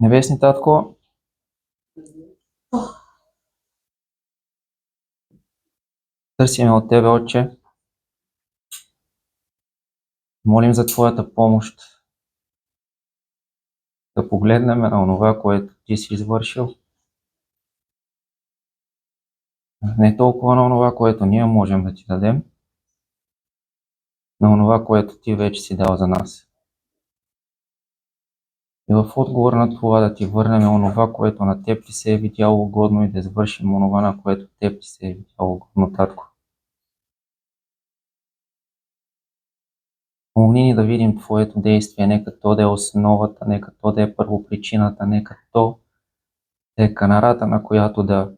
Небесни Татко, търсим от Тебе, Отче, молим за Твоята помощ, да погледнем на онова, което Ти си извършил, не толкова на онова, което ние можем да Ти дадем, на онова, което Ти вече си дал за нас. И в отговор на това да Ти върнем онова, което на Теб Ти се е видяло угодно и да извършим онова, на което Теб Ти се е видяло угодно, Татко. Помогни ни да видим Твоето действие, нека то да е основата, нека то да е първопричината, нека то да е канарата, на която да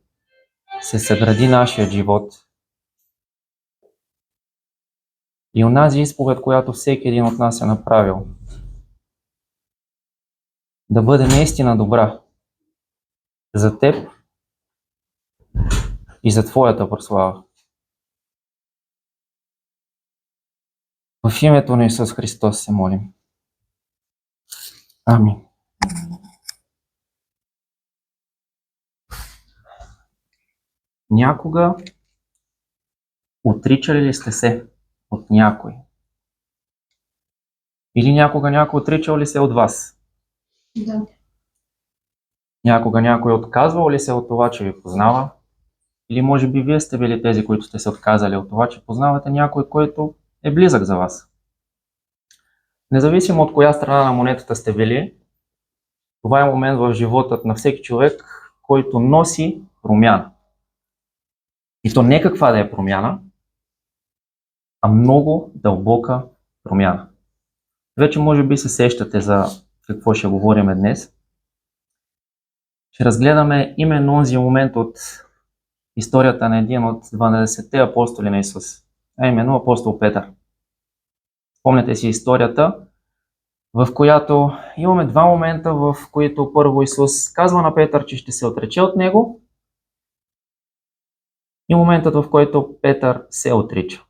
се съгради нашия живот. И онази изповед, която всеки един от нас е направил, да бъде наистина добра за Теб и за Твоята прослава. В името на Исус Христос се молим. Амин. Някога отричали ли сте се от някой? Или някога някой отричал ли се от вас? Да. Някога някой отказвал ли се от това, че ви познава? Или може би вие сте били тези, които сте се отказали от това, че познавате някой, който е близък за вас? Независимо от коя страна на монетата сте били, това е момент в живота на всеки човек, който носи промяна. И то не каква да е промяна, а много дълбока промяна. Вече може би се сещате за какво ще говорим днес. Ще разгледаме именно този момент от историята на един от 12-те апостоли на Исус, а именно апостол Петър. Спомняте си историята, в която имаме два момента, в които първо Исус казва на Петър, че ще се отрече от него, и моментът, в който Петър се отрича.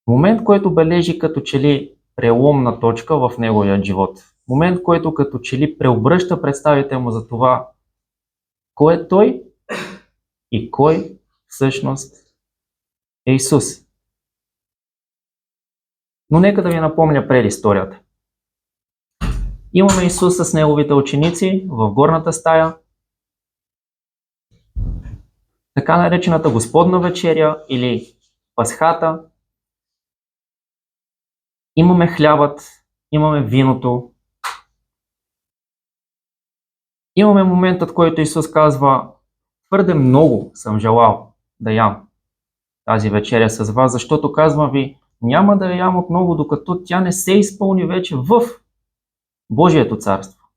Момент, който бележи като че ли преломна точка в неговия живот. Момент, който като че ли преобръща представите му за това, кой е той и кой всъщност е Исус. Но нека да ви напомня предисторията. Имаме Исус с неговите ученици в горната стая, така наречената Господна вечеря или Пасхата. Имаме хлябът, имаме виното. Имаме моментът, в който Исус казва: твърде много съм желал да ям тази вечеря с вас, защото казвам ви, няма да я ям отново, докато тя не се изпълни вече в Божието царство.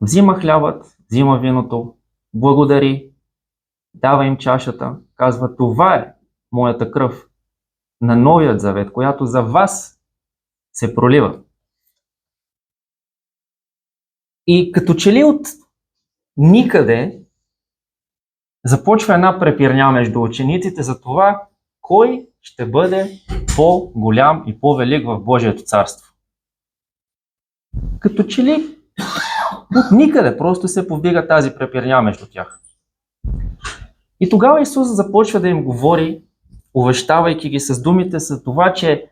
Взима хлябът, взима виното, благодари, дава им чашата, казва: това е моята кръв на новият завет, която за вас се пролива. И като че ли от никъде започва една препирня между учениците за това, кой ще бъде по-голям и по-велик в Божието царство. Като че ли от никъде просто се повдига тази препирня между тях. И тогава Исус започва да им говори, увещавайки ги с думите за това, че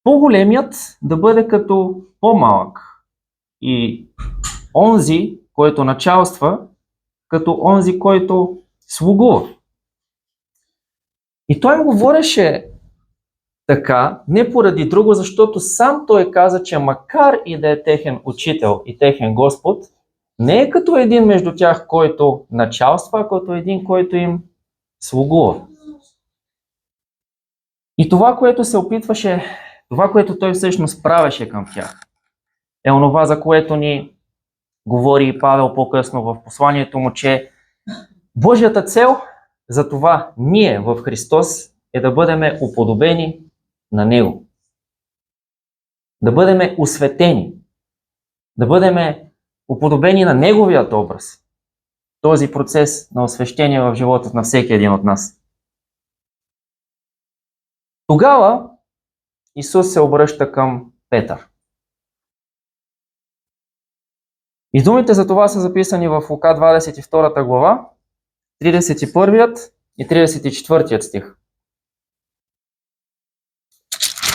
по-големият да бъде като по-малък и онзи, който началства, като онзи, който слугува. И той им говореше така, не поради друго, защото сам той каза, че макар и да е техен учител и техен Господ, не е като един между тях, който началства, а като един, който им слугува. И това, което се опитваше, това, което той всъщност правеше към тях, е онова, за което ни говори и Павел по-късно в посланието му, че Божията цел за това ние в Христос е да бъдем уподобени на Него. Да бъдем осветени. Да бъдем уподобени на Неговият образ. Този процес на освещение в живота на всеки един от нас. Тогава Исус се обръща към Петър. И думите за това са записани в Лука 22 глава, 31 и 34 стих,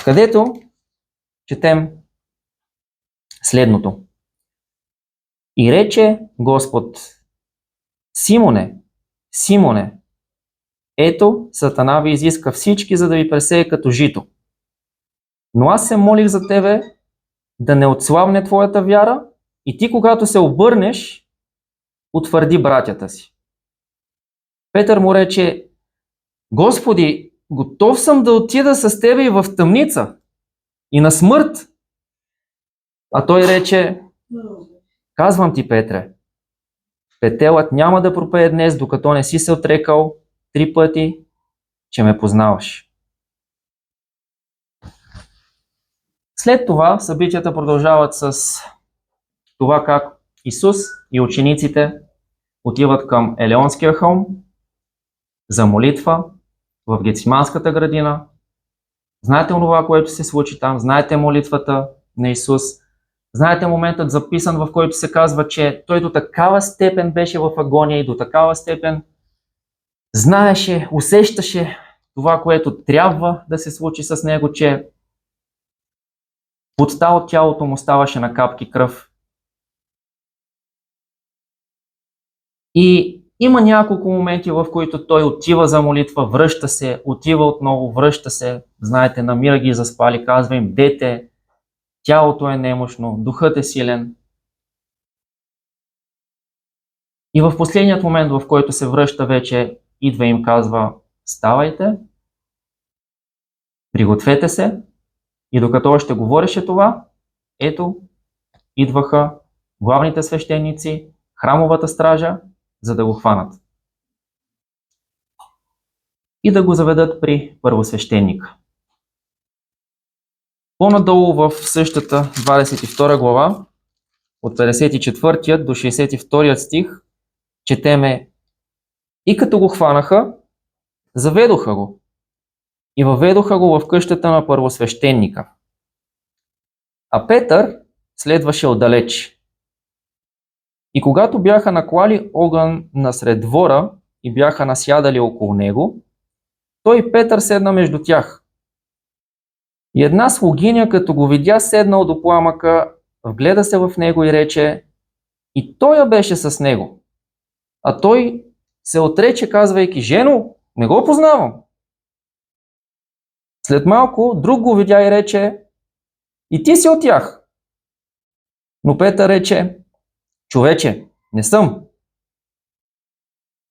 където четем следното. И рече Господ: Симоне, Симоне, ето Сатана ви изиска всички, за да ви пресее като жито. Но аз се молих за тебе да не отслабне твоята вяра и ти, когато се обърнеш, утвърди братята си. Петър му рече: Господи, готов съм да отида с тебе и в тъмница, и на смърт. А той рече: казвам ти, Петре, петелът няма да пропее днес, докато не си се отрекал 3 пъти, че ме познаваш. След това събитията продължават с това как Исус и учениците отиват към Елеонския хълм за молитва в Гетсиманската градина. Знаете онова, което се случи там, знаете молитвата на Исус, знаете моментът записан, в който се казва, че той до такава степен беше в агония и до такава степен знаеше, усещаше това, което трябва да се случи с него, че потта от тялото му ставаше на капки кръв. И има няколко моменти, в които той отива за молитва, връща се, отива отново, връща се. Знаете, намира ги заспали, казва им: дете, тялото е немощно, духът е силен. И в последният момент, в който се връща вече, идва и им казва: ставайте, пригответе се. И докато още говореше това, ето, идваха главните свещеници, храмовата стража, за да го хванат и да го заведат при първосвещеника. По-надолу в същата 22 глава, от 54 до 62 стих, четеме: и като го хванаха, заведоха го и въведоха го в къщата на първосвещеника. А Петър следваше отдалеч. И когато бяха наклали огън насред двора и бяха насядали около него, той и Петър седна между тях. И една слугиня, като го видя седнал до пламъка, вгледа се в него и рече: и той я беше с него. А той се отрече, казвайки: жено, не го познавам. След малко друг го видя и рече: и ти си от тях. Но Петър рече: човече, не съм.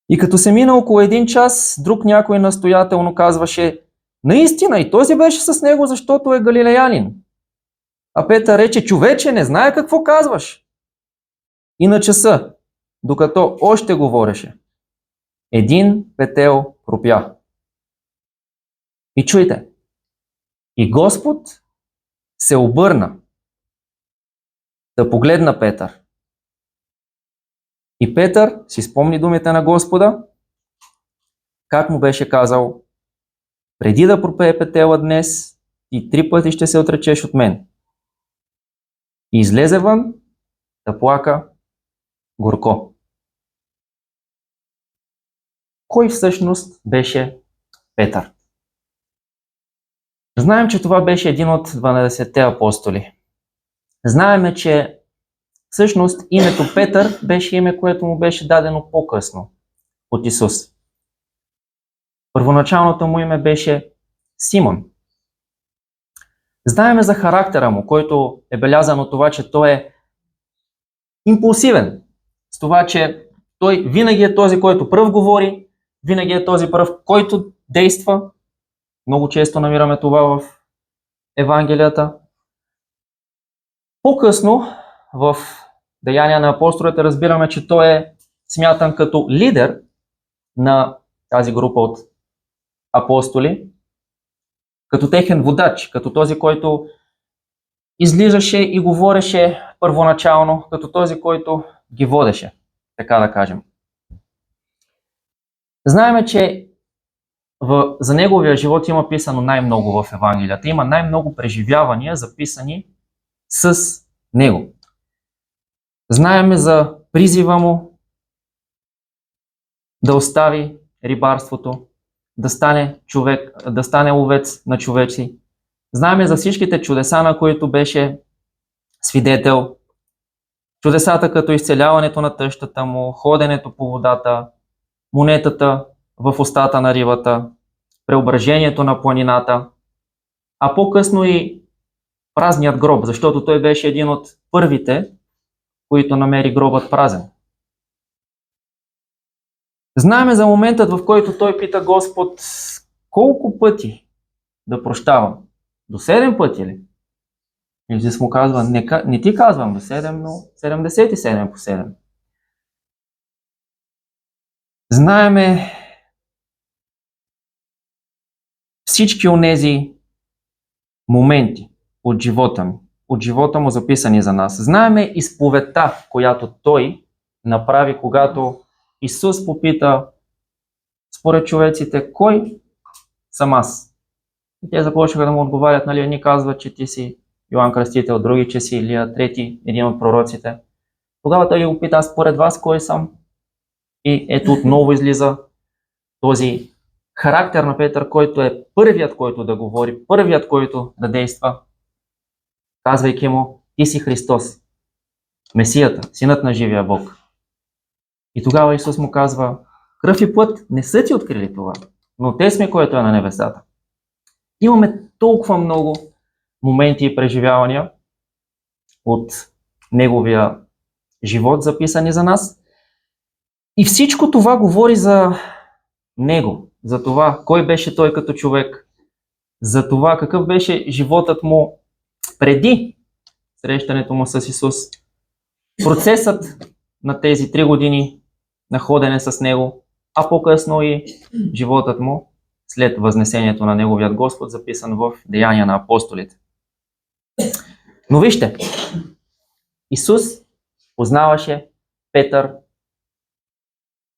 И като се мина около 1 час, друг някой настоятелно казваше: наистина и този беше с него, защото е галилеянин. А Петър рече: човече, не знае какво казваш. И на часа, докато още говореше, 1 петел пропя. И чуйте, и Господ се обърна да погледна Петър. И Петър си спомни думите на Господа, как му беше казал: преди да пропее петела днес, и 3 пъти ще се отречеш от мен. И излезе вън да плака горко. Кой всъщност беше Петър? Знаем, че това беше един от 12-те апостоли. Знаем, че всъщност името Петър беше име, което му беше дадено по-късно от Исус. Първоначалното му име беше Симон. Знаем за характера му, който е белязан от това, че той е импулсивен. С това, че той винаги е този, който пръв говори, винаги е този пръв, който действа. Много често намираме това в Евангелията. По-късно в Деяния на апостолите разбираме, че той е смятан като лидер на тази група от апостоли, като техен водач, като този, който излизаше и говореше първоначално, като този, който ги водеше, така да кажем. Знаеме, че за неговия живот има писано най-много в Евангелията. Има най-много преживявания, записани с него. Знаеме за призива му да остави рибарството, да стане ловец на човеци. Знаеме за всичките чудеса, на които беше свидетел. Чудесата като изцеляването на тъщата му, ходенето по водата, монетата в устата на рибата, преображението на планината, а по-късно и празният гроб, защото той беше един от първите, които намери гробът празен. Знаеме за моментът, в който той пита Господ колко пъти да прощавам. До 7 пъти ли? Исус му казва, не ти казвам до 7, но 77 по 7. Знаеме всички онези моменти от живота му записани за нас. Знаеме изповедта, която той направи, когато Исус попита според човеците, кой съм аз? И те започнаха да му отговарят, нали, ни казват, че ти си Йоан Кръстител, други, че си Илия, трети, един от пророците. Тогава той го пита, според вас кой съм? И ето отново излиза този характер на Петър, който е първият, който да говори, първият, който да действа, казвайки му, ти си Христос, Месията, Синът на живия Бог. И тогава Исус му казва, кръв и плът не са ти открили това, но те сме, който е на небесата. Имаме толкова много моменти и преживявания от неговия живот, записани за нас. И всичко това говори за него, за това кой беше той като човек, за това какъв беше животът му преди срещането му с Исус. Процесът на тези 3 години на ходене с него, а по-късно и животът му след възнесението на неговият Господ, записан в Деяния на апостолите. Но вижте, Исус познаваше Петър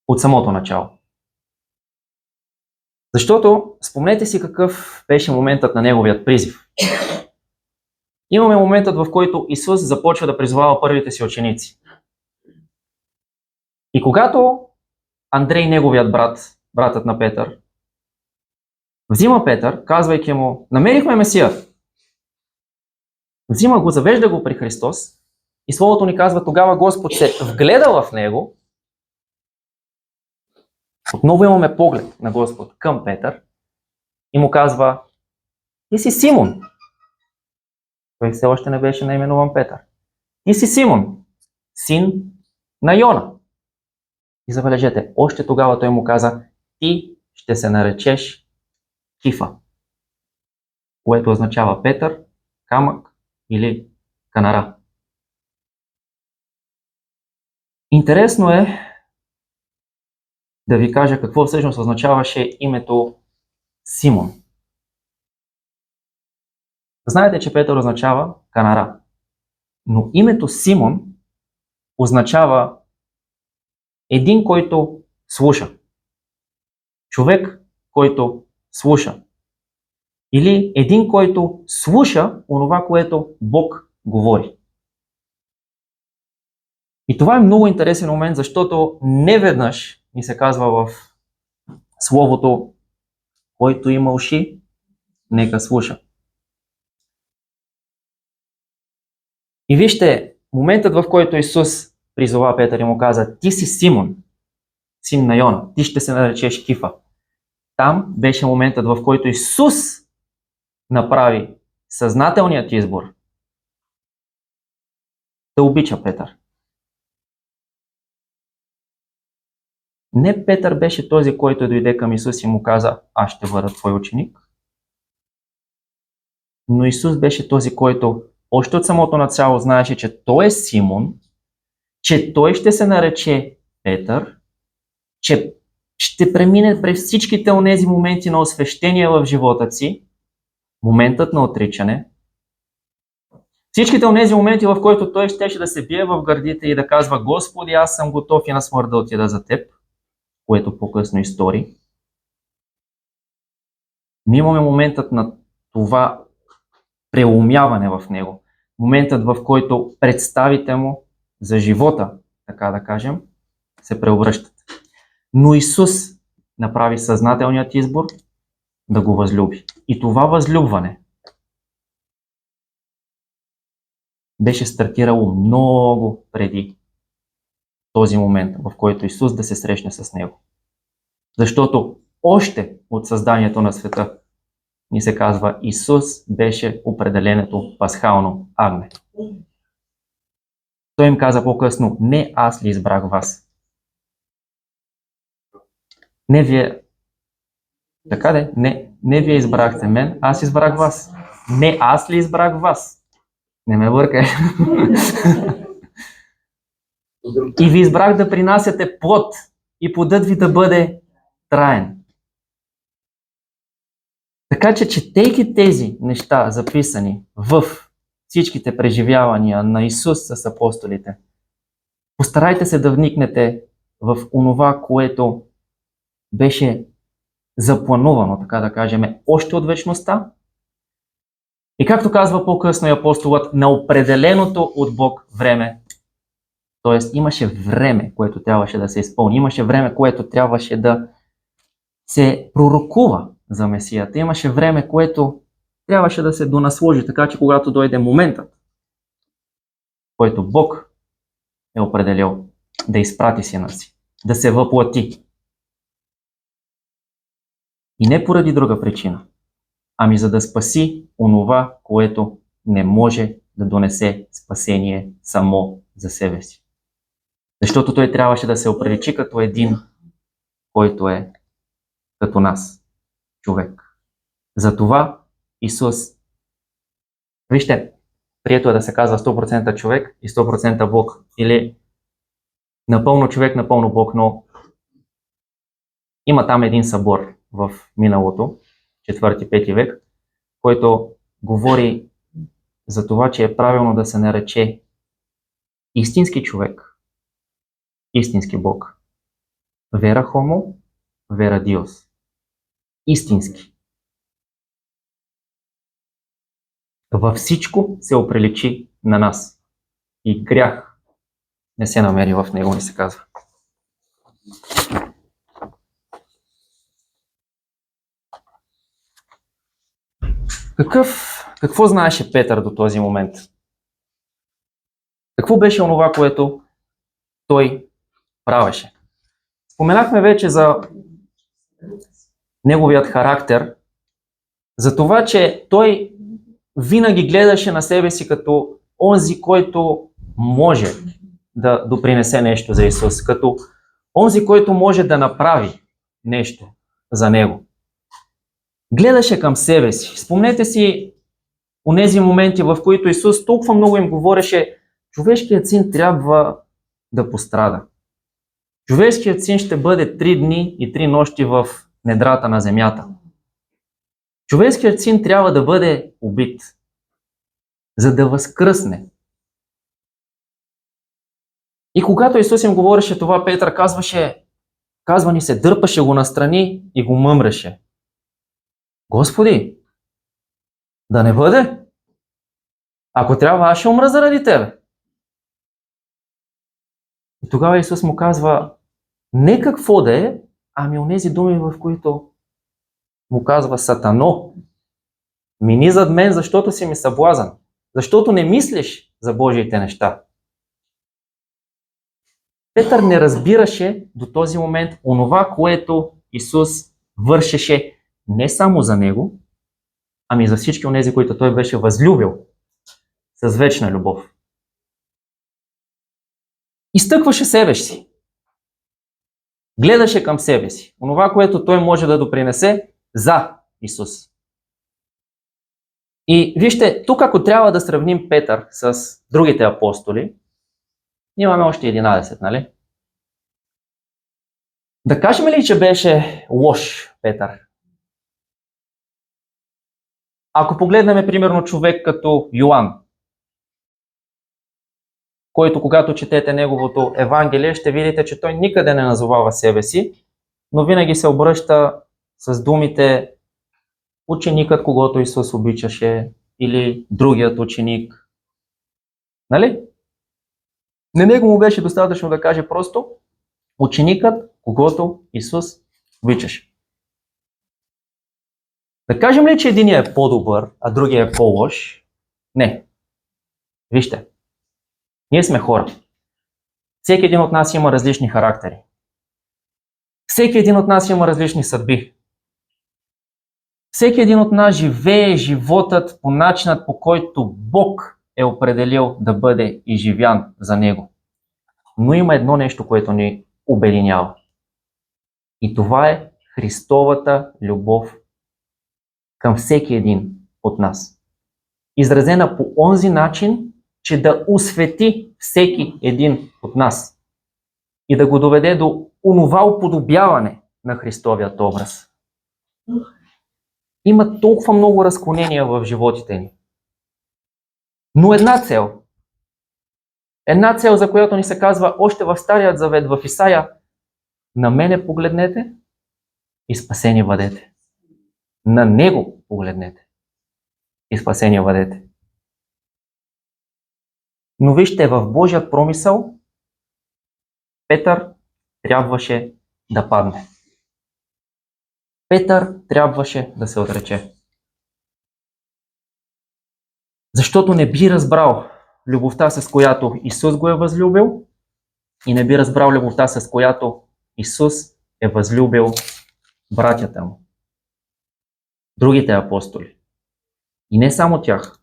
от самото начало. Защото спомнете си какъв беше моментът на неговият призив. Имаме моментът, в който Исус започва да призовава първите си ученици. И когато Андрей, неговият братът на Петър, взима Петър, казвайки му, намерихме Месия. Взима го, завежда го при Христос и Словото ни казва, тогава Господ се вгледа в него. Отново имаме поглед на Господ към Петър и му казва, ти си Симон. Той все още не беше наименуван Петър. Ти си Симон, син на Йона. И забележете, още тогава той му каза, ти ще се наречеш Кифа, което означава Петър, камък или канара. Интересно е да ви кажа какво всъщност означаваше името Симон. Знаете, че Петър означава канара, но името Симон означава един, който слуша. Човек, който слуша. Или един, който слуша онова, което Бог говори. И това е много интересен момент, защото неведнъж ни се казва в Словото, който има уши, нека слуша. И вижте, моментът, в който Исус призова Петър и му каза, ти си Симон, син на Йона, ти ще се наречеш Кифа. Там беше моментът, в който Исус направи съзнателният избор да обича Петър. Не Петър беше този, който дойде към Исус и му каза, аз ще бъда твой ученик. Но Исус беше този, който още от самото начало знаеше, че той е Симон, че той ще се нарече Петър, че ще премине през всичките онези моменти на освещение в живота си, моментът на отричане, всичките онези моменти, в които той щеше да се бие в гърдите и да казва, Господи, аз съм готов и на смърт да отида за теб, което по-късно истори. Ние имаме моментът на това преумяване в него, моментът, в който представите му за живота, така да кажем, се преобръщат. Но Исус направи съзнателният избор да го възлюби. И това възлюбване беше стартирало много преди този момент, в който Исус да се срещне с него. Защото още от създанието на света ни се казва, Исус беше определеното пасхално агне. Той им каза по-късно, не аз ли избрах вас? Не вие, така де, не вие избрахте мен, аз избрах вас. Не аз ли избрах вас? Не ме бъркай. И ви избрах да принасяте плод и плодът ви да бъде траен. Така че, четейки тези неща, записани в всичките преживявания на Исус с апостолите, постарайте се да вникнете в онова, което беше запланувано, така да кажем, още от вечността. И както казва по-късно и апостолът, на определеното от Бог време. Тоест имаше време, което трябваше да се изпълни. Имаше време, което трябваше да се пророкува за Месията. Имаше време, което трябваше да се донасложи, така че когато дойде моментът, който Бог е определил да изпрати сина си, да се въплати. И не поради друга причина, ами за да спаси онова, което не може да донесе спасение само за себе си. Защото той трябваше да се оприличи като един, който е като нас, човек. Затова Исус, вижте, прието е да се казва 100% човек и 100% Бог, или напълно човек, напълно Бог, но има там един събор в миналото, 4-5 век, който говори за това, че е правилно да се нарече истински човек, истински Бог. Вера хомо, вера диос. Истински. Във всичко се оприличи на нас. И грях не се намери в него, ни се казва. Какво знаеше Петър до този момент? Какво беше онова, което той правеше? Споменахме вече за неговият характер, за това, че той винаги гледаше на себе си като онзи, който може да допринесе нещо за Исус, като онзи, който може да направи нещо за него. Гледаше към себе си. Спомнете си онези моменти, в които Исус толкова много им говореше, човешкият син трябва да пострада. Човешкият син ще бъде 3 дни и 3 нощи в недрата на земята. Човешкият син трябва да бъде убит, за да възкръсне. И когато Исус им говореше това, Петър казва ни се, дърпаше го настрани и го мъмреше. Господи, да не бъде? Ако трябва, аз ще умра заради тебе. И тогава Исус му казва, не какво да е, ами онези думи, в които му казва Сатано, мини зад мен, защото си ми съблазан, защото не мислиш за Божиите неща. Петър не разбираше до този момент онова, което Исус вършеше не само за него, ами за всички онези, които той беше възлюбил с вечна любов. Изтъкваше себе си. Гледаше към себе си. Онова, което той може да допринесе за Исус. И вижте, тук ако трябва да сравним Петър с другите апостоли, имаме още 11, нали? Да кажем ли, че беше лош Петър? Ако погледнем примерно човек като Йоан, който когато четете неговото Евангелие, ще видите, че той никъде не назовава себе си, но винаги се обръща с думите ученикът, когото Исус обичаше, или другият ученик, Нали? На него му беше достатъчно да каже просто ученикът, когото Исус обичаше. Да кажем ли, че единият е по-добър, а другия е по-лош? Не. Вижте, ние сме хора. Всеки един от нас има различни характери. Всеки един от нас има различни съдби. Всеки един от нас живее животът по начинът, по който Бог е определил да бъде изживян за него. Но има едно нещо, което ни обединява. И това е Христовата любов към всеки един от нас. Изразена по онзи начин, че да освети всеки един от нас и да го доведе до онова уподобяване на Христовият образ. Има толкова много разклонения в животите ни. Но една цел, за която ни се казва още в Старият завет, в Исаия: на мене погледнете и спасение бъдете. На него погледнете и спасение бъдете. Но вижте, в Божият промисъл Петър трябваше да падне. Петър трябваше да се отрече. Защото не би разбрал любовта, с която Исус го е възлюбил, и не би разбрал любовта, с която Исус е възлюбил братята му, другите апостоли. И не само тях,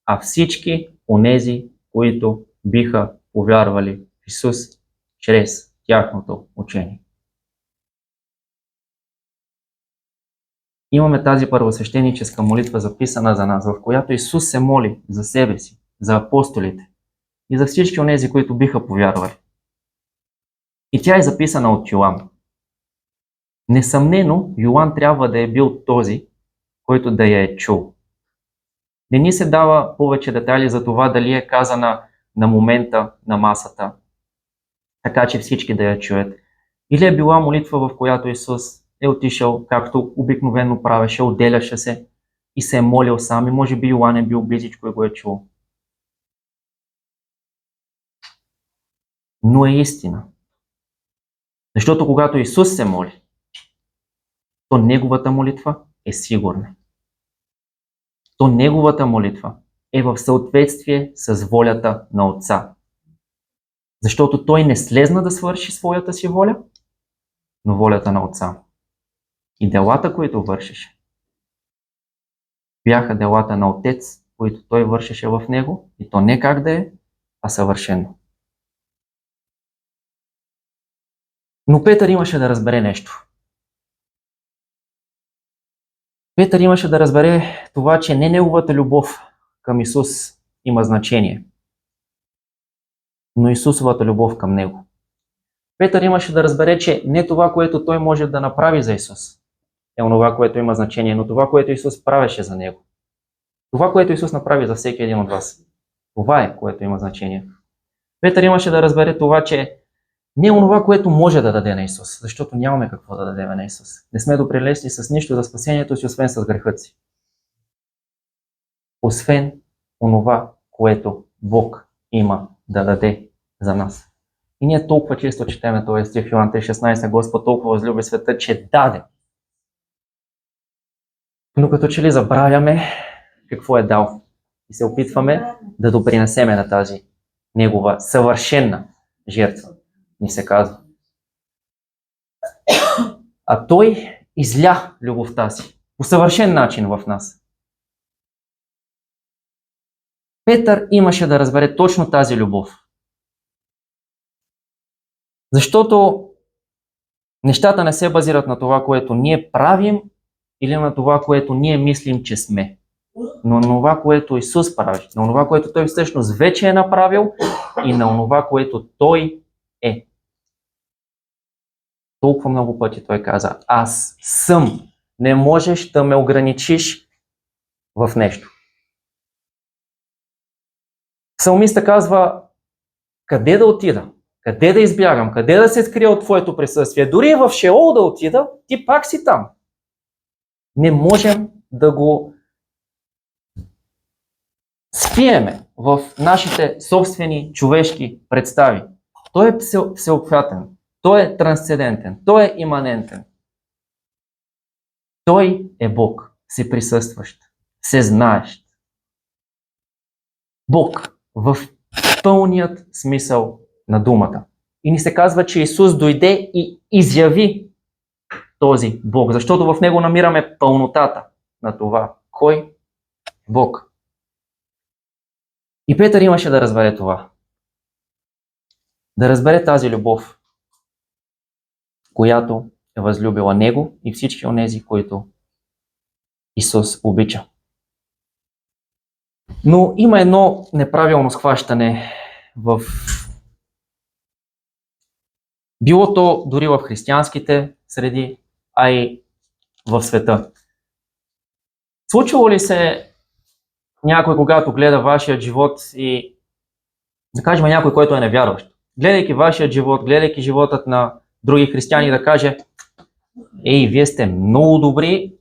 а всички онези, които биха повярвали в Исус чрез тяхното учение. Имаме тази първосвещеническа молитва записана за нас, в която Исус се моли за себе си, за апостолите и за всички онези, които биха повярвали. И тя е записана от Йоан. Несъмнено, Йоан трябва да е бил този, който да я е чул. Не ни се дава повече детайли за това дали е казана на момента на масата, така че всички да я чуят. Или е била молитва, в която Исус е отишъл, както обикновено правеше, отделяше се и се е молил сам, и може би Йоан е бил близичко и го е чул. Но е истина. Защото когато Исус се моли, то неговата молитва е сигурна. То неговата молитва е в съответствие с волята на Отца. Защото той не слезна да свърши своята си воля, но волята на Отца. И делата, които вършеше, бяха делата на Отец, които той вършеше в него, и то не как да е, а съвършено. Но Петър имаше да разбере нещо. Петър имаше да разбере това, че не неговата любов към Исус има значение, но Исусовата любов към него. Петър имаше да разбере, че не това, което той може да направи за Исус, е онова, което има значение, но това, което Исус правеше за него. Това, което Исус направи за всеки един от вас. Това е, което има значение. Петър имаше да разбере това, че не е онова, което може да даде на Исус, защото нямаме какво да дадем на Исус. Не сме допринесли с нищо за спасението си, освен с грехът си. Освен онова, което Бог има да даде за нас. И ние толкова често четеме този стих в Йоан 3,16: Господ толкова възлюби света, че даде. Но като че ли забравяме какво е дал и се опитваме да допринесеме на тази негова съвършена жертва, ни се казва. А той изля любовта си по съвършен начин в нас. Петър имаше да разбере точно тази любов. Защото нещата не се базират на това, което ние правим, или на това, което ние мислим, че сме. Но на това, което Исус прави, на това, което Той всъщност вече е направил, и на това, което Той е. Толкова много пъти Той каза: аз съм. Не можеш да ме ограничиш в нещо. Псалмиста казва: къде да отида? Къде да избягам? Къде да се скрия от Твоето присъствие? Дори и в Шеол да отида, Ти пак си там. Не можем да го успееме в нашите собствени човешки представи. Той е всеобхватен, той е трансцендентен, той е иманентен. Той е Бог, всеприсъстващ, всезнаещ. Бог в пълният смисъл на думата. И ни се казва, че Исус дойде и изяви този Бог, защото в него намираме пълнотата на това. Кой? Бог. И Петър имаше да разбере това. Да разбере тази любов, която е възлюбила него и всички онези, които Исус обича. Но има едно неправилно схващане в било то дори в християнските среди, а и в света. Случвало ли се някой, когато гледа вашият живот и, да кажем, някой, който е невярващ, гледайки вашият живот, гледайки животът на други християни, да каже: ей, вие сте много добри,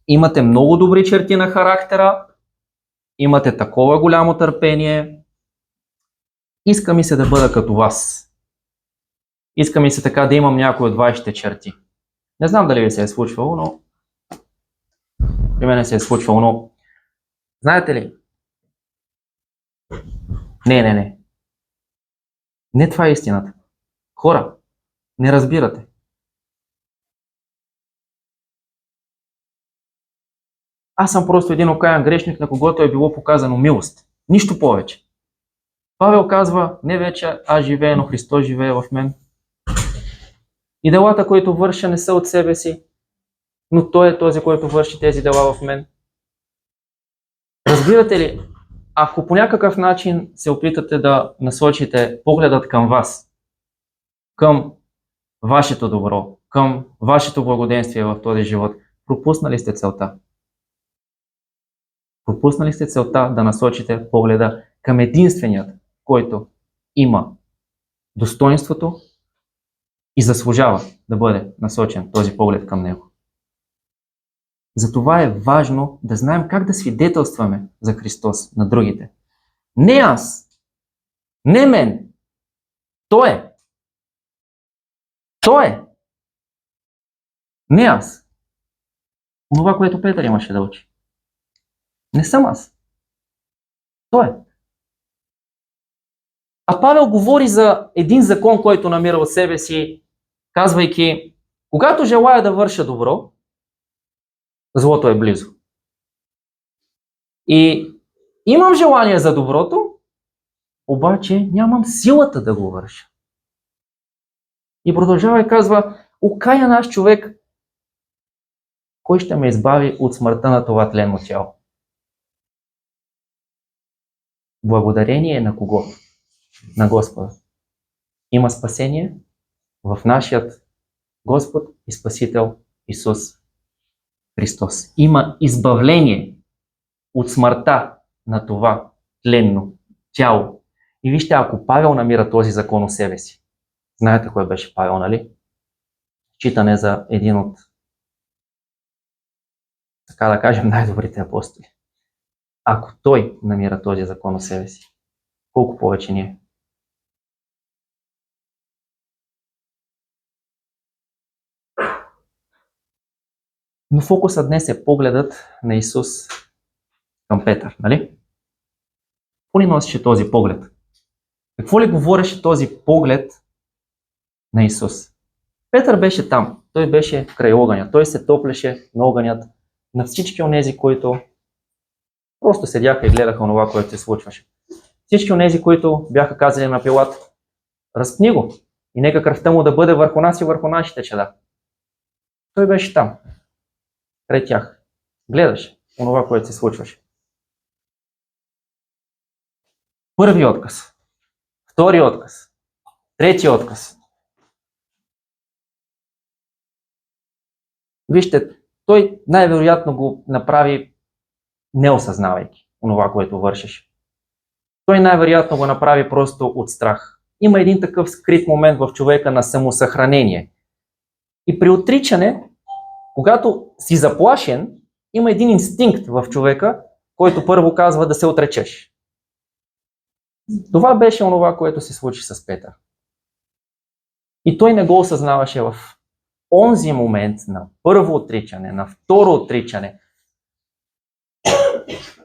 имате много добри черти на характера, имате такова голямо търпение, иска ми се да бъда като вас. Иска ми се така да имам някои от вашите черти. Не знам дали ви се е случвало, но при мен се е случвало, но знаете ли? Не. Не това е истината. Хора, не разбирате. Аз съм просто един окаян грешник, на когото е било показано милост. Нищо повече. Павел казва: не вече аз живея, но Христос живее в мен. И делата, които върша, не са от себе си, но Той е този, който върши тези дела в мен. Разбирате ли, ако по някакъв начин се опитате да насочите погледът към вас, към вашето добро, към вашето благоденствие в този живот, пропуснали сте целта. Пропуснали сте целта да насочите погледа към единственият, който има достоинството и заслужава да бъде насочен този поглед към него. Затова е важно да знаем как да свидетелстваме за Христос на другите. Не аз, не мен, Той е. Той е. Не аз. Това, което Петър имаше да учи. Не съм аз. Той е. А Павел говори за един закон, който намира в себе си, казвайки: когато желая да върша добро, злото е близо. И имам желание за доброто, обаче нямам силата да го върша. И продължава и казва: окаян аз човек, кой ще ме избави от смъртта на това тленно тяло? Благодарение на кого? На Господа. Има спасение в нашият Господ и Спасител Исус Христос. Има избавление от смъртта на това тленно тяло. И вижте, ако Павел намира този закон у себе си, знаете кой беше Павел, нали? Считане за един от, така да кажем, най-добрите апостоли. Ако той намира този закон у себе си, колко повече ние? Но фокусът днес е погледът на Исус към Петър, нали? Какво ли носеше този поглед? Какво ли говореше този поглед на Исус? Петър беше там, той беше край огъня, той се топлеше на огънят на всички онези, които просто седяха и гледаха онова, което се случваше. Всички онези, които бяха казали на Пилат: разпни го и нека кръвта му да бъде върху нас и върху нашите чеда. Той беше там, край тях, гледаше онова, което се случваше. Първи отказ, втори отказ, трети отказ. Вижте, той най-вероятно го направи неосъзнавайки онова, което вършеше. Той най-вероятно го направи просто от страх. Има един такъв скрит момент в човека на самосъхранение. И при отричане, когато си заплашен, има един инстинкт в човека който първо казва да се отречеш. Това беше онова, което се случи с Петър. И той не го осъзнаваше в онзи момент на първо отричане, на второ отричане,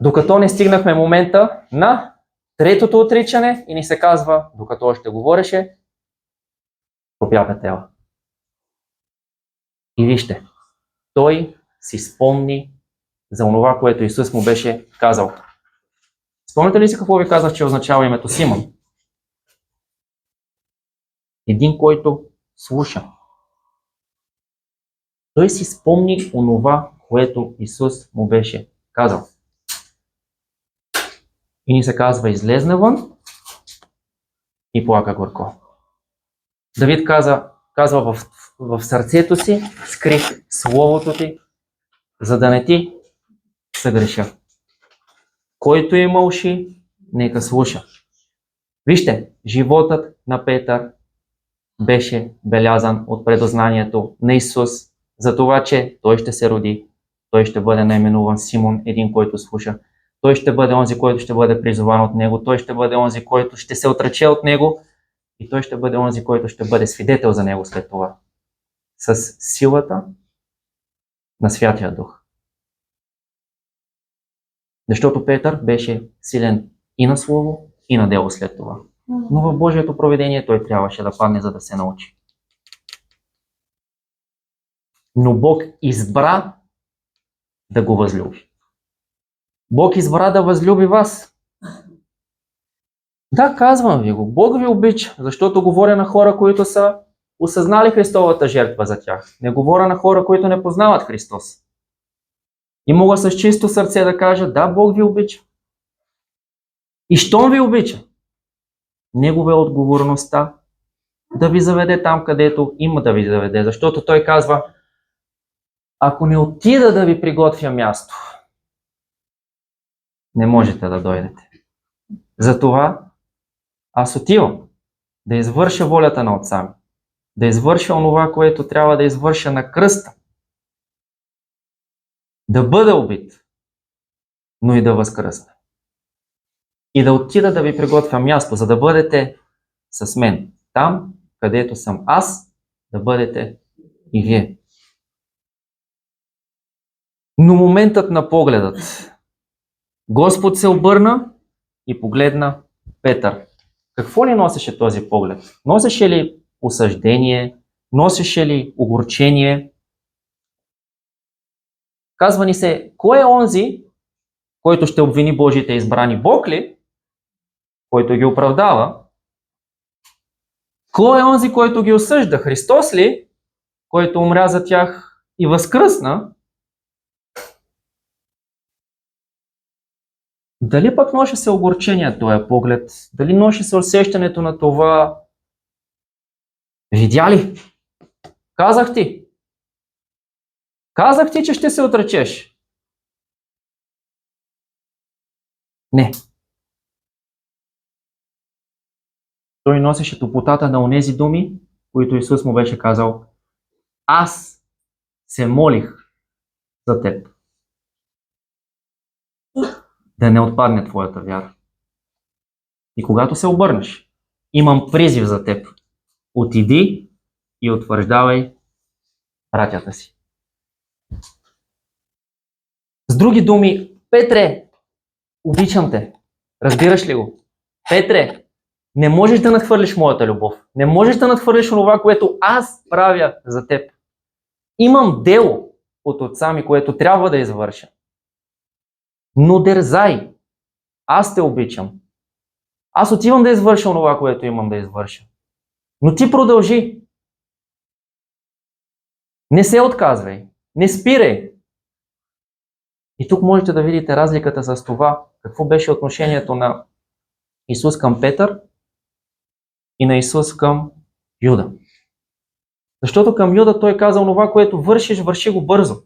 докато не стигнахме момента на третото отричане и ни се казва, докато още говореше, пропя петела. И вижте, той си спомни за онова, което Исус му беше казал. Спомняте ли си какво ви казах, че означава името Симон? Един, който слуша. Той си спомни онова, което Исус му беше казал. И ни се казва, излезна вън и плака горко. Давид казва в сърцето си, скрих словото ти, за да не ти съгреша. Който има уши, нека слуша. Вижте, животът на Петър беше белязан от предознанието на Исус за това, че той ще се роди, той ще бъде наименуван Симон, един, който слуша. Той ще бъде онзи, който ще бъде призован от него, той ще бъде онзи, който ще се отрече от него и той ще бъде онзи, който ще бъде свидетел за него след това. С силата на Святия Дух. Защото Петър беше силен и на слово, и на дело след това. Но в Божието провидение той трябваше да падне, за да се научи. Но Бог избра да го възлюби. Бог избра да възлюби вас. Да, казвам ви го. Бог ви обича, защото говоря на хора, които са осъзнали Христовата жертва за тях. Не говоря на хора, които не познават Христос. И мога с чисто сърце да кажа, да, Бог ви обича. И щом ви обича, Негова е отговорността да ви заведе там, където има да ви заведе. Защото той казва, ако не отида да ви приготвя място, не можете да дойдете. Затова аз отивам да извърша волята на Отца ми, да извърша онова, което трябва да извърша на кръста, да бъда убит, но и да възкръсна. И да отида да ви приготвя място, за да бъдете с мен. Там, където съм аз, да бъдете и вие. Но моментът на погледът. Господ се обърна и погледна Петър. Какво ли носеше този поглед? Носеше ли осъждение? Носеше ли огорчение? Казва ни се, кой е онзи, който ще обвини Божиите избрани? Бог ли? Който ги оправдава? Кой е онзи, който ги осъжда? Христос ли? Който умря за тях и възкръсна? Дали пък носи се огорчение този поглед? Дали носи се усещането на това? Видя ли? Казах ти. Казах ти, че ще се отречеш. Не. Той носеше топлотата на онези думи, които Исус му беше казал. Аз се молих за теб. Да не отпадне твоята вяра. И когато се обърнеш, имам призив за теб. Отиди и утвърждавай братята си. С други думи, Петре, обичам те. Разбираш ли го? Петре, не можеш да надхвърлиш моята любов. Не можеш да надхвърлиш това, което аз правя за теб. Имам дело от Отца ми, което трябва да извърша. Но дързай, аз те обичам. Аз отивам да извърша това, което имам да извърша. Но ти продължи. Не се отказвай. Не спирай. И тук можете да видите разликата с това, какво беше отношението на Исус към Петър и на Исус към Юда. Защото към Юда той каза онова, което вършиш, върши го бързо.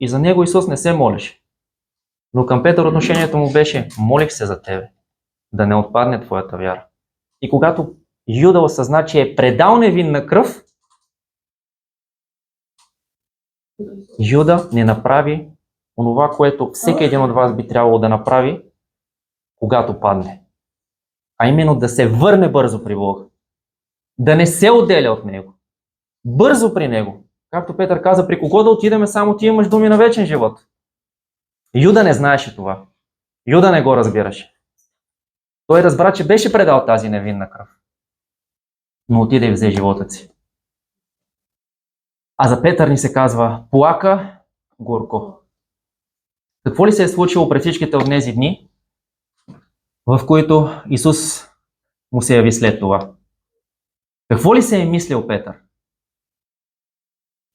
И за него Исус не се молеше. Но към Петър отношението му беше, молих се за тебе, да не отпадне твоята вяра. И когато Юда осъзна, че е предал невинна кръв, Юда не направи онова, което всеки един от вас би трябвало да направи, когато падне. А именно да се върне бързо при Бога. Да не се отделя от Него. Бързо при Него. Както Петър каза, при кого да отидеме, само ти имаш думи на вечен живот. Юда не знаеше това. Юда не го разбираше. Той разбра, че беше предал тази невинна кръв. Но отиде и взе живота си. А за Петър ни се казва: плака горко. Какво ли се е случило през всичките от тези дни, в които Исус му се яви след това? Какво ли се е мислил Петър?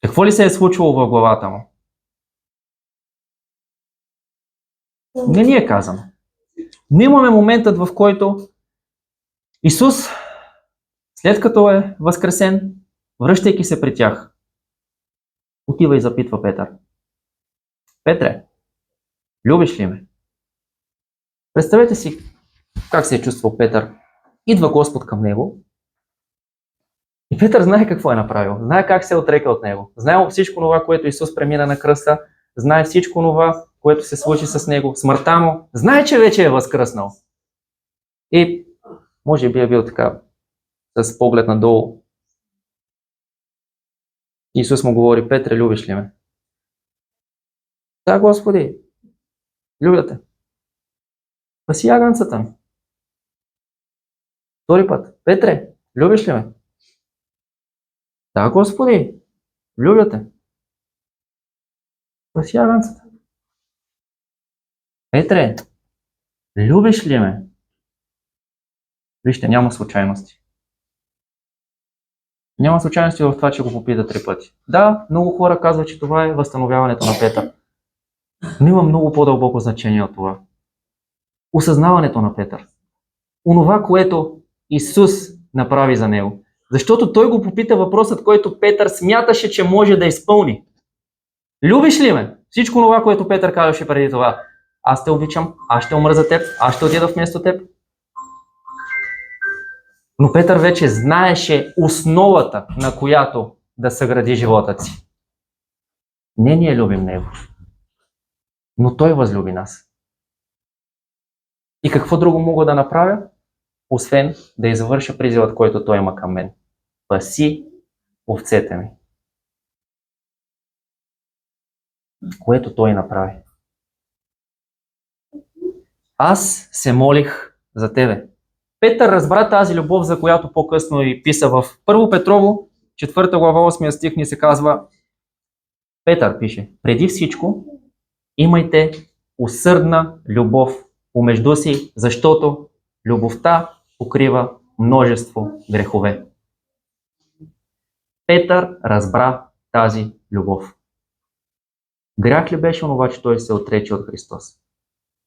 Какво ли се е случило в главата му? Не ни е казано. Но имаме моментът, в който Исус, след като е възкресен, връщайки се при тях, отива и запитва Петър: Петре, любиш ли ме? Представете си как се е чувствал Петър. Идва Господ към него и Петър знае какво е направил. Знае как се е отрекал от него. Знае всичко това, което Исус премина на кръста. Знае всичко това, което се случи с него. Смъртта му. Знае, че вече е възкръснал. И може би е бил така с поглед надолу. Исус му говори: Петре, любиш ли ме? Да, Господи, любя те. Паси ягънцата ми. Втори път: Петре, любиш ли ме? Да, Господи, любя те. Паси ягънцата. Петре, любиш ли ме? Вижте, няма случайности. Няма случайности в това, че го попита 3 пъти. Да, много хора казват, че това е възстановяването на Петър. Но има много по-дълбоко значение от това. Осъзнаването на Петър. Онова, което Исус направи за него. Защото той го попита въпросът, който Петър смяташе, че може да изпълни. Любиш ли ме? Всичко това, което Петър казваше преди това. Аз те обичам, аз ще умра за теб, аз ще отида вместо теб. Но Петър вече знаеше основата, на която да съгради живота си. Не ние любим него, но той възлюби нас. И какво друго мога да направя, освен да извърша призивът, който той има към мен? Паси овцете ми. Което той направи. Аз се молих за тебе. Петър разбра тази любов, за която по-късно и писа в 1 Петрово, 4 глава, 8 стих ни се казва: Петър пише: преди всичко имайте усърдна любов помежду си, защото любовта покрива множество грехове. Петър разбра тази любов. Грях ли беше онова, че той се отрече от Христос?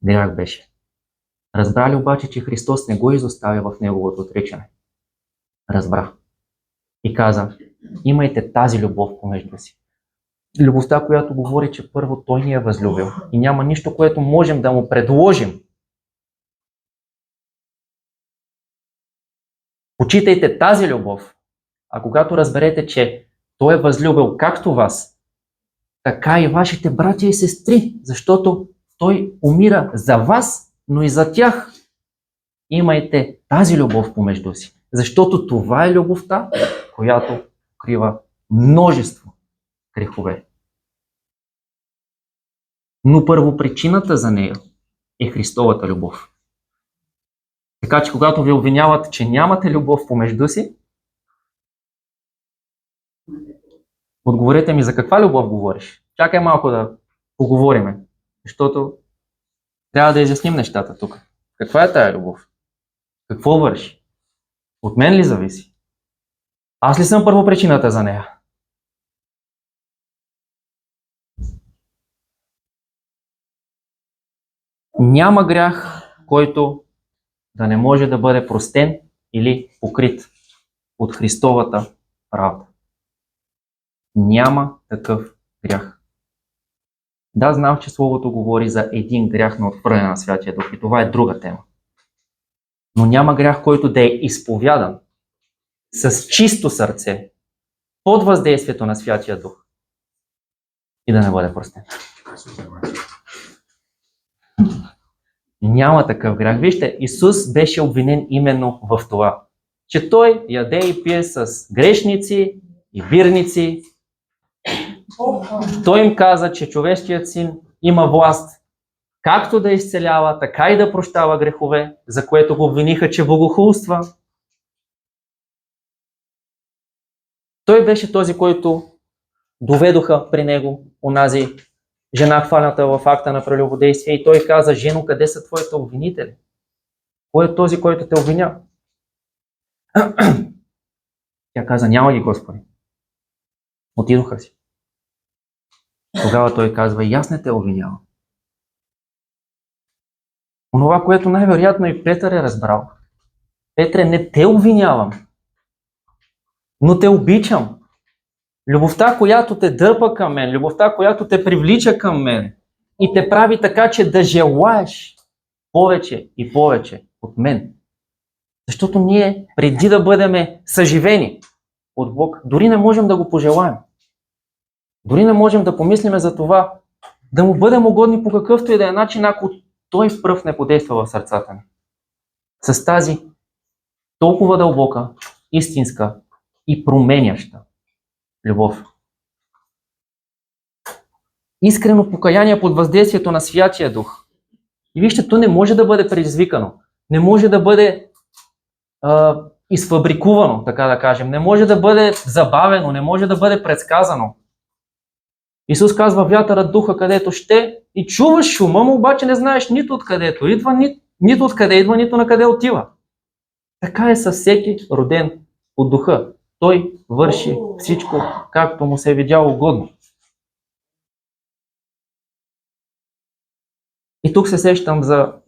Грях беше. Разбра ли обаче, че Христос не го изоставя в неговото отричане? Разбра. И каза: имайте тази любов помежду си. Любовта, която говори, че първо той ни е възлюбил и няма нищо, което можем да му предложим. Почитайте тази любов, а когато разберете, че той е възлюбил както вас, така и вашите братя и сестри, защото той умира за вас, но и за тях. Имайте тази любов помежду си, защото това е любовта, която покрива множество грехове. Но първопричината за нея е Христовата любов. Така че когато ви обвиняват, че нямате любов помежду си, отговорете ми: за каква любов говориш? Чакай малко да поговориме, защото трябва да изясним нещата тук. Каква е тая любов? Какво върши? От мен ли зависи? Аз ли съм първопричината за нея? Няма грях, който да не може да бъде простен или покрит от Христовата правда. Няма такъв грях. Да, знам, че Словото говори за един грях на отхвърляне на Святия Дух и това е друга тема. Но няма грях, който да е изповядан с чисто сърце, под въздействието на Святия Дух и да не бъде простен. Няма такъв грях. Вижте, Исус беше обвинен именно в това, че той яде и пие с грешници и вирници. Той им каза, че човешкият син има власт както да изцелява, така и да прощава грехове, за което го обвиниха, че богохулства. Той беше този, който доведоха при него онази жена, хваната в акта на прелюбодействие, и той каза: жено, къде са твоите обвинители? Кой е този, който те обвиня? Тя каза: няма ги, Господи. Отидоха си. Тогава той казва: и аз не те обвинявам. Онова, което най-вероятно и Петър е разбрал: Петре, не те обвинявам, но те обичам. Любовта, която те дърпа към мен, любовта, която те привлича към мен и те прави така, че да желаеш повече и повече от мен. Защото ние, преди да бъдем съживени от Бог, дори не можем да го пожелаем. Дори не можем да помислиме за това, да му бъдем угодни по какъвто и да е начин, ако той в пръв не подейства в сърцата ни. С тази толкова дълбока, истинска и променяща любов. Искрено покаяние под въздействието на Святия Дух. И вижте, то не може да бъде предизвикано. Не може да бъде изфабрикувано, така да кажем. Не може да бъде забавено, не може да бъде предсказано. Исус казва: вятърът духа където ще, и чуваш шума му, обаче не знаеш нито откъдето идва, нито откъде идва, нито на къде отива. Така е със всеки роден от духа. Той върши всичко, както му се е видяло угодно. И тук се сещам за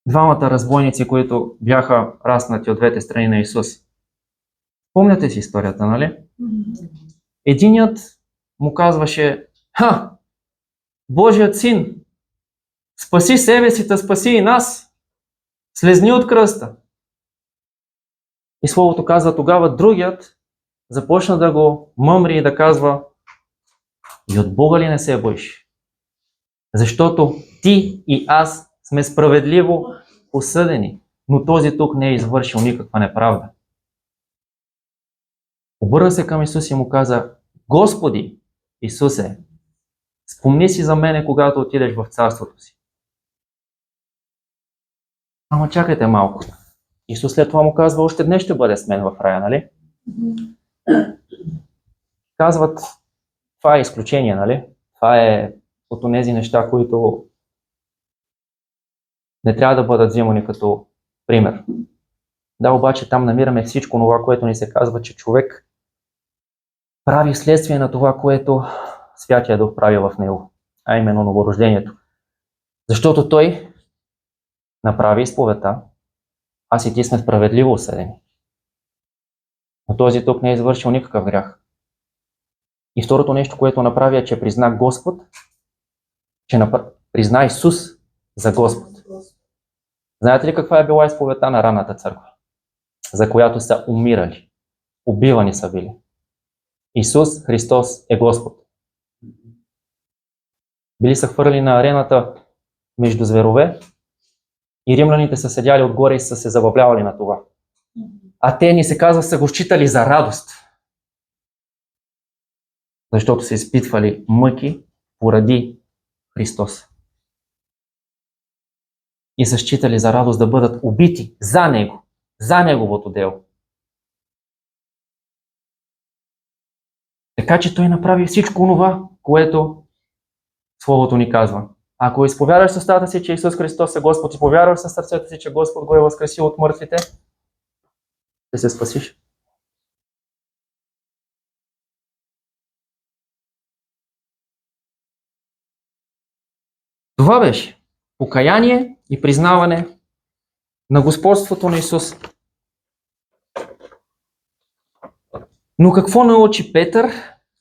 двамата разбойници, които бяха раснати от двете страни на Исус. Помняте си историята, нали? Единият му казваше: Божият син, спаси себе си, да спаси и нас. Слезни от кръста. И Словото казва: тогава другият започна да го мъмри и да казва: и от Бога ли не се боиш? Защото ти и аз сме справедливо осъдени, но този тук не е извършил никаква неправда. Обърна се към Исус и му каза: Господи Исусе, спомни си за мене, когато отидеш в царството си. Ама чакайте малко. Исус след това му казва: още днес ще бъде с мен в рая, нали? Казват: това е изключение, нали? Това е от онези неща, които не трябва да бъдат взимани като пример. Да, обаче там намираме всичко това, което ни се казва, че човек прави следствие на това, което Святия Дух прави в него, а именно новорождението. Защото той направи изповедта: аз и ти сме справедливо осъдени. Но този тук не е извършил никакъв грях. И второто нещо, което направи, е, че призна Господ, че призна Исус за Господ. Знаете ли каква е била изповедта на ранната църква, за която са умирали, убивани са били? Исус Христос е Господ. Били са хвърли на арената между зверове и римляните са седяли отгоре и са се забавлявали на това. А те, ни се казва, са го считали за радост, защото са изпитвали мъки поради Христос. И са считали за радост да бъдат убити за Него, за Неговото дело. Така че Той направи всичко това, което Словото ни казва. Ако изповядаш с устата си, че Исус Христос е Господ, и повярваш със сърцето си, че Господ го е възкресил от мъртвите, ще се спасиш. Това беше покаяние и признаване на господството на Исус. Но какво научи Петър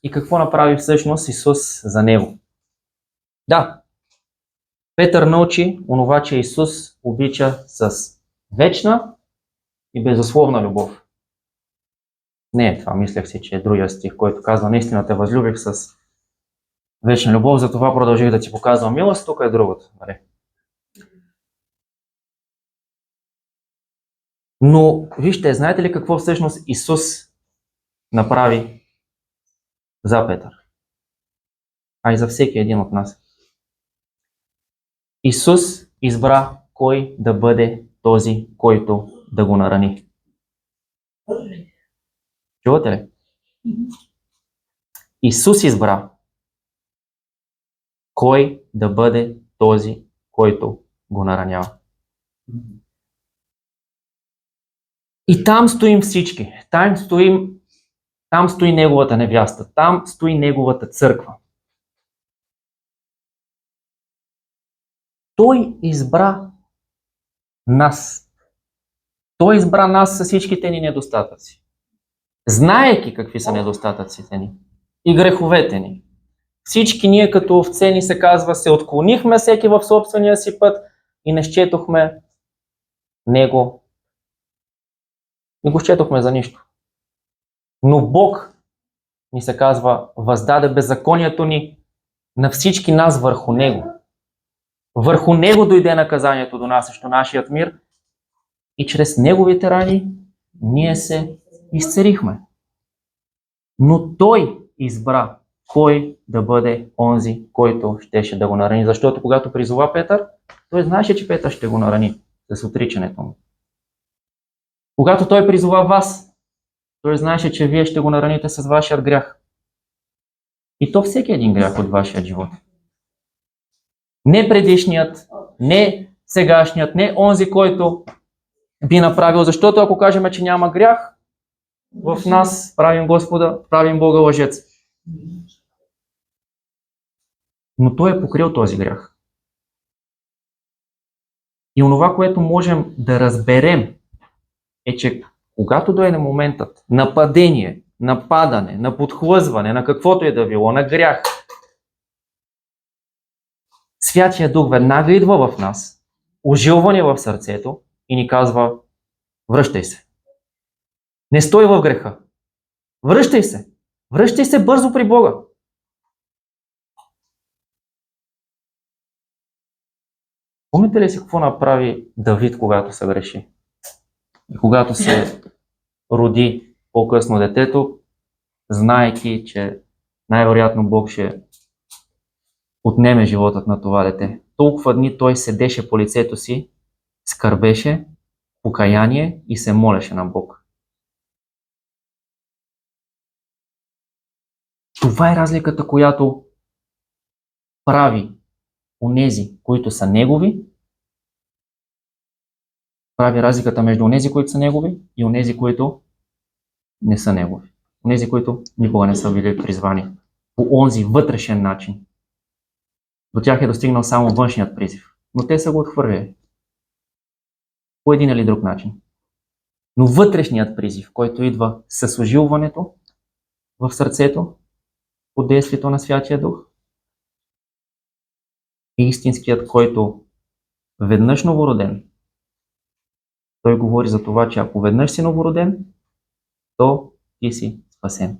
и какво направи всъщност Исус за него? Да, Петър научи онова, че Исус обича с вечна и безусловна любов. Не е това, мислех си, че е другия стих, който казва: наистина те възлюбих с вечна любов, затова продължих да ти показвам милост, тук е другото. Нали? Но вижте, знаете ли какво всъщност Исус направи за Петър? А и за всеки един от нас. Исус избра кой да бъде този, който да го нарани. Чувате ли? Исус избра кой да бъде този, който го наранява. И там стоим всички. Там стои неговата невяста. Там стои неговата църква. Той избра нас. Той избра нас с всичките ни недостатъци. Знаейки какви са недостатъците ни и греховете ни. Всички ние като овце, ни се казва, се отклонихме всеки в собствения си път и не счетохме него. Не го счетохме за нищо. Но Бог, ни се казва, въздаде беззаконието ни на всички нас върху него. Върху него дойде наказанието, донасящо нашият мир, и чрез неговите рани ние се изцелихме. Но той избра кой да бъде онзи, който щеше да го нарани. Защото когато призова Петър, той знаеше, че Петър ще го нарани с отричането му. Когато той призова вас, той знаеше, че вие ще го нараните с вашия грях. И то всеки един грях от вашия живот. Не предишният, не сегашният, не онзи, който би направил. Защото ако кажем, че няма грях, в нас правим Господа, правим Бога лъжец. Но той е покрил този грях. И онова, което можем да разберем, е, че когато дойде моментът на падение, на падане, на подхлъзване, на каквото е да било, на грях, Святия Дух веднага идва в нас, ожилва ни в сърцето и ни казва: връщай се. Не стой в греха. Връщай се. Връщай се бързо при Бога. Помните ли си какво направи Давид, когато се греши? И когато се роди по-късно детето, знаейки, че най-вероятно Бог ще отнеме животът на това дете. Толкова дни той седеше по лицето си, скърбеше, покаяние и се молеше на Бог. Това е разликата, която прави онези, които са негови, прави разликата между онези, които са негови, и онези, които не са негови. Онези, които никога не са били призвани по онзи вътрешен начин. До тях е достигнал само външният призив, но те са го отхвърляли по един или друг начин. Но вътрешният призив, който идва с ожилването в сърцето, под действието на Святия Дух, е истинският, който веднъж новороден. Той говори за това, че ако веднъж си новороден, то ти си спасен.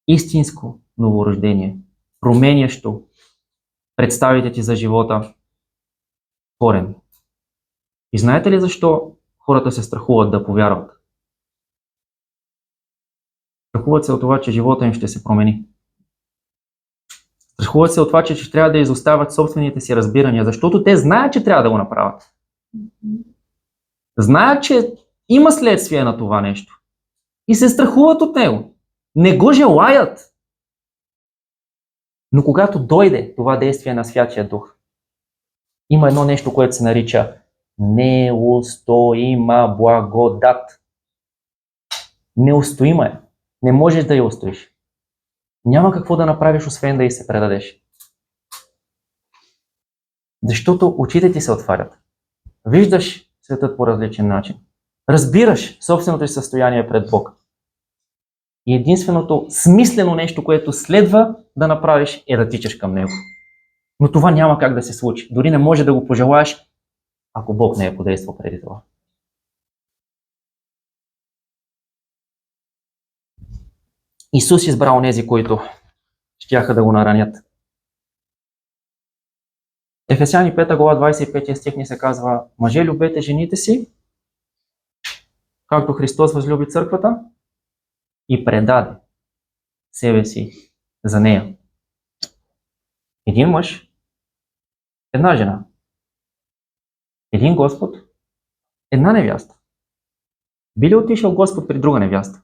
Истинско новорождение, променящо представите ти за живота, корен. И знаете ли защо хората се страхуват да повярват? Страхуват се от това, че живота им ще се промени. Страхуват се от това, че ще трябва да изоставят собствените си разбирания, защото те знаят, че трябва да го направят. Знаят, че има следствие на това нещо. И се страхуват от него. Не го желаят. Но когато дойде това действие на Святия Дух, има едно нещо, което се нарича неустоима благодат. Неустоима е. Не можеш да я устоиш. Няма какво да направиш, освен да й се предадеш. Защото очите ти се отварят. Виждаш светът по различен начин. Разбираш собственото си състояние пред Бог. И единственото смислено нещо, което следва да направиш, е да тичаш към Него. Но това няма как да се случи. Дори не може да го пожелаеш, ако Бог не е подействал преди това. Исус избра онези, които щяха да го наранят. Ефесяни 5 глава 25 стих ни се казва: мъже, любете жените си, както Христос възлюби църквата и предаде себе си за нея. Един мъж, една жена, един Господ, една невяста. Би ли отишъл Господ при друга невяста?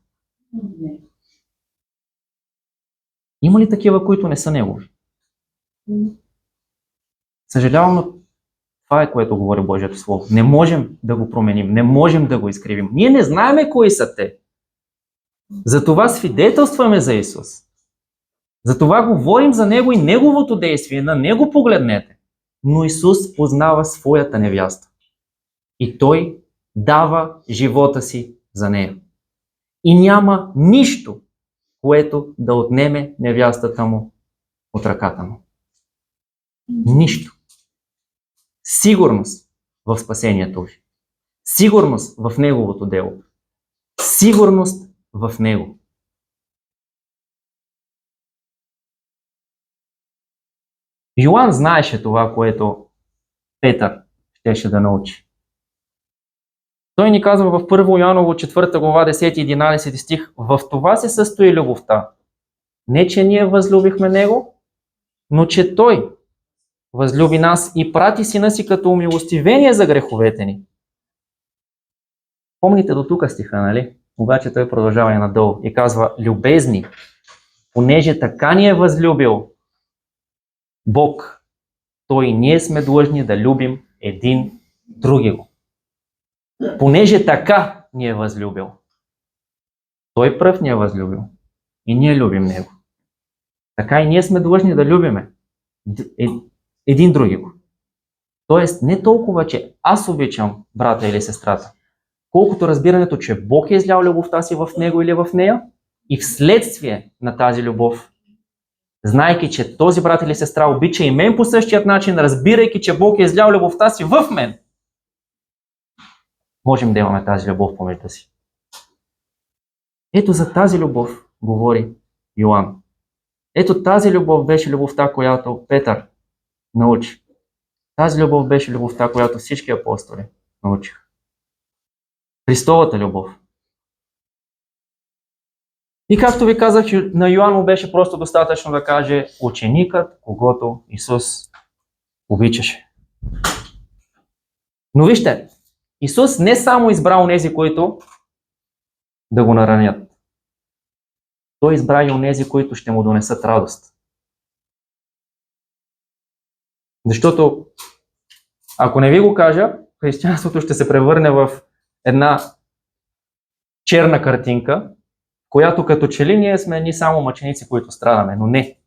Не. Има ли такива, които не са негови? Съжалявам, но това е, което говори Божието Слово. Не можем да го променим, не можем да го изкривим. Ние не знаеме кои са те. Затова свидетелстваме за Исус. Затова говорим за Него и Неговото действие. На Него погледнете. Но Исус познава своята невяста. И Той дава живота си за нея. И няма нищо, което да отнеме невястата му от ръката му. Нищо. Сигурност в спасението ви. Сигурност в Неговото дело. Сигурност в Него. Йоан знаеше това, което Петър щеше да научи. Той ни казва в 1 Йоаново 4 глава 10-11 стих: в това се състои любовта. Не, че ние възлюбихме Него, но че Той възлюби нас и прати Сина си като умилостивение за греховете ни. Помните до тук стиха, нали? Обаче той продължава и надолу и казва: любезни, понеже така ни е възлюбил Бог, Той ние сме длъжни да любим един другиго. Понеже така ни е възлюбил. Той пръв ни е възлюбил и ние любим Него. Така и ние сме длъжни да любиме един другиго. Тоест не толкова, че аз обичам брата или сестрата, колкото разбирането, че Бог е излял любовта си в него или в нея и вследствие на тази любов, знайки, че този брат или сестра обича и мен по същият начин, разбирайки, че Бог е излял любовта си в мен, можем да имаме тази любов помежду си. Ето за тази любов говори Йоан. Ето тази любов беше любовта, която Петър научи. Тази любов беше любовта, която всички апостоли научиха. Христовата любов. И както ви казах, на Йоан му беше просто достатъчно да каже ученикът, когото Исус обичаше. Но вижте, Исус не само избра онези, които да го наранят. Той избра и онези, които ще му донесат радост. Защото, ако не ви го кажа, християнството ще се превърне в една черна картинка, която като че ли ние сме ни само мъченици, които страдаме, но не.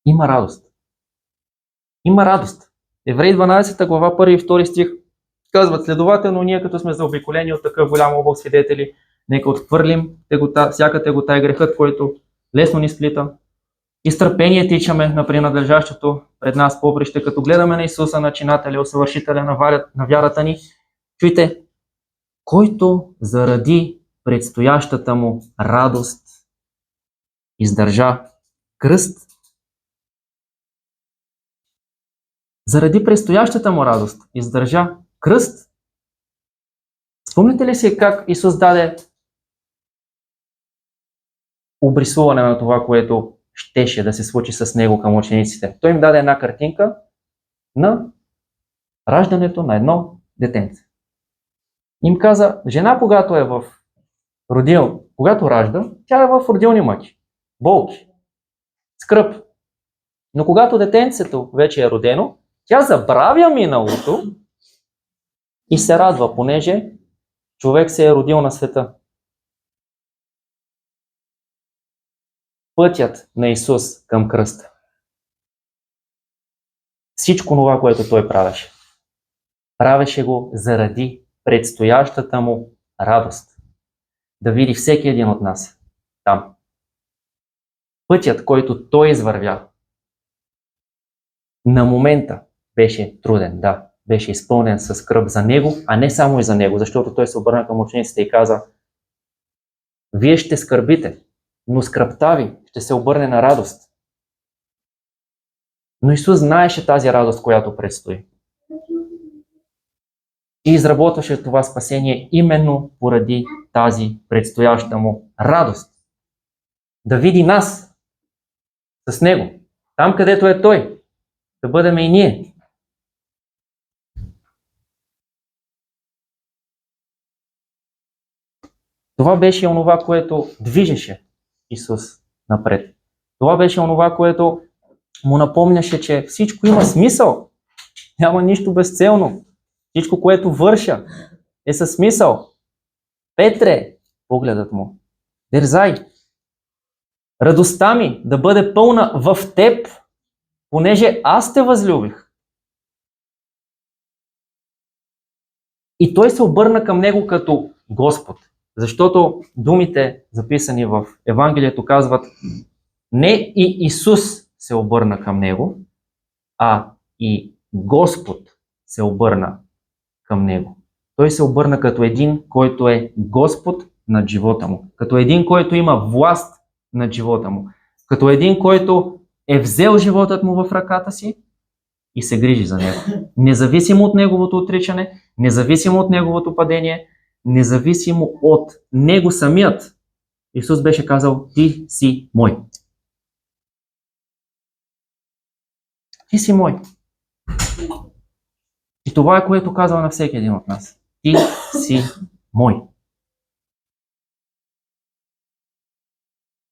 Има радост. Има радост. Евреи 12 глава 1 и 2 стих казват: следователно ние, като сме заобиколени от такъв голям обол свидетели, нека отхвърлим всяка тегота и грехът, който лесно ни сплита, и с търпение тичаме на принадлежащото пред нас поприще, като гледаме на Исуса, начинателя, усъвършителя на вярата ни. Чуйте, който заради предстоящата му радост издържа кръст. Заради предстоящата му радост издържа кръст. Спомните ли си как Исус даде обрисуване на това, което щеше да се случи с него към учениците? Той им даде една картинка на раждането на едно детенце. Им каза: жена, когато ражда, тя е в родилни мъки, болки, скръб. Но когато детенцето вече е родено, тя забравя миналото и се радва, понеже човек се е родил на света. Пътят на Исус към кръста. Всичко това, което той правеше. Правеше го заради предстоящата му радост. Да види всеки един от нас там. Пътят, който той извървя, на момента беше труден, да. Беше изпълнен със скръб за него, а не само и за него, защото той се обърна към учениците и каза: вие ще скърбите, но скръбта ви ще се обърне на радост. Но Исус знаеше тази радост, която предстои. И изработваше това спасение именно поради тази предстояща му радост. Да види нас с Него. Там, където е Той. Да бъдем и ние. Това беше онова, което движеше Исус напред. Това беше онова, което му напомняше, че всичко има смисъл. Няма нищо безцелно. Всичко, което върша, е със смисъл. Петре, погледът му, дързай. Радостта ми да бъде пълна в теб, понеже аз те възлюбих. И той се обърна към него като Господ. Защото думите, записани в Евангелието, казват, не и Исус се обърна към него, а и Господ се обърна към него. Той се обърна като един, който е Господ над живота му. Като един, който има власт над живота му. Като един, който е взел животът му в ръката си и се грижи за него. Независимо от неговото отричане, независимо от неговото падение, независимо от него самият, Исус беше казал, ти си мой. Ти си мой. И това е, което казва на всеки един от нас. Ти си мой.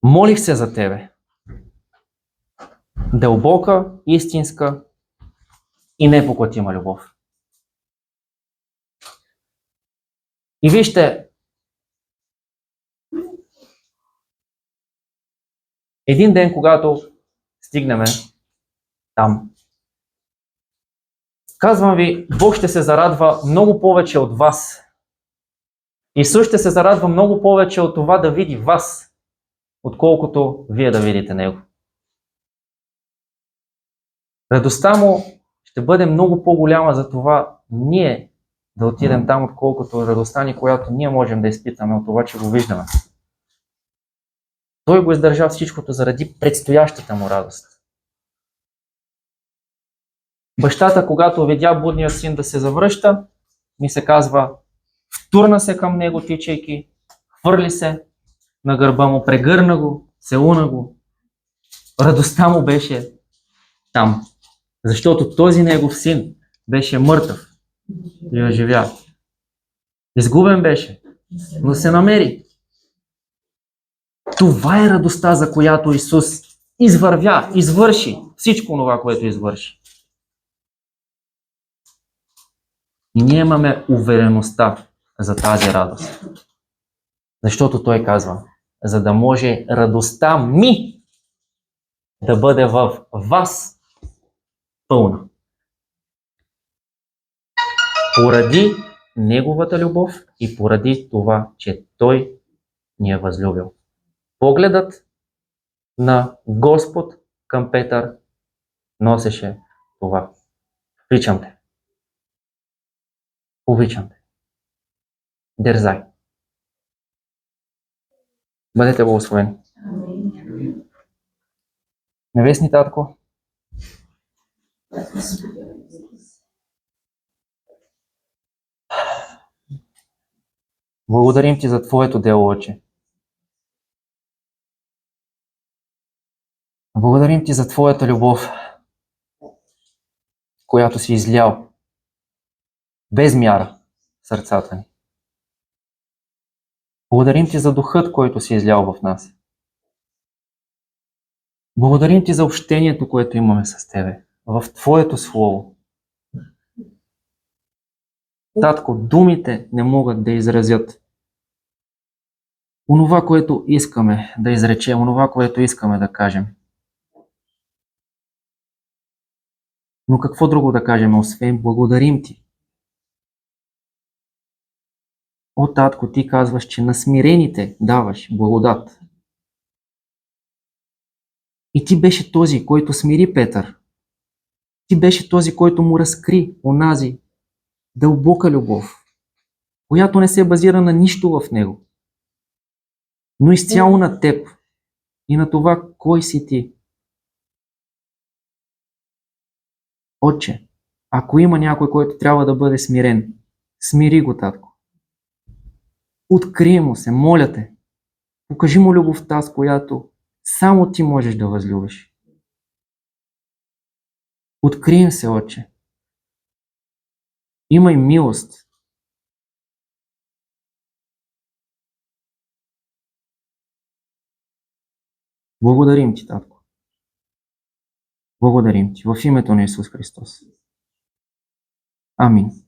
Молих се за тебе. Дълбока, истинска и непоклатима любов. И вижте, един ден, когато стигнем там, казвам ви, Бог ще се зарадва много повече от вас. Исус ще се зарадва много повече от това да види вас, отколкото вие да видите Него. Радостта му ще бъде много по-голяма за това ние да отидем там, отколкото радостта ни, която ние можем да изпитаме от това, че го виждаме. Той го издържа всичкото заради предстоящата му радост. Бащата, когато видя блудния син да се завръща, ми се казва, втурна се към него тичайки, хвърли се на гърба му, прегърна го, целуна го. Радостта му беше там, защото този негов син беше мъртъв и оживя. Изгубен беше, но се намери. Това е радостта, за която Исус извървя, извърши всичко това, което извърши. И ние имаме увереността за тази радост. Защото Той казва, за да може радостта ми да бъде в вас пълна. Поради Неговата любов и поради това, че Той ни е възлюбил. Погледът на Господ към Петър носеше това. Обичам те. Обичам те. Дързай. Бъдете благословени. Небесни Татко, благодарим Ти за Твоето дело, Отче. Благодарим Ти за Твоята любов, която си излял без мяра в сърцата ни. Благодарим Ти за Духът, който си излял в нас. Благодарим Ти за общението, което имаме с Тебе, в Твоето Слово. Татко, думите не могат да изразят онова, което искаме да изречем, онова, което искаме да кажем. Но какво друго да кажем, освен благодарим Ти? О, Татко, Ти казваш, че на смирените даваш благодат. И Ти беше този, който смири Петър. Ти беше този, който му разкри онази дълбока любов, която не се базира на нищо в него, но изцяло на Теб. и на това кой си ти. Отче, ако има някой, който трябва да бъде смирен, смири го, татко. Открий му се, моля те. Покажи му любовта, с която само ти можеш да възлюбиш. Открий им се, Отче. Имай милост. Благодарим ти, татко. Благодарим ти в името на Исус Христос. Амин.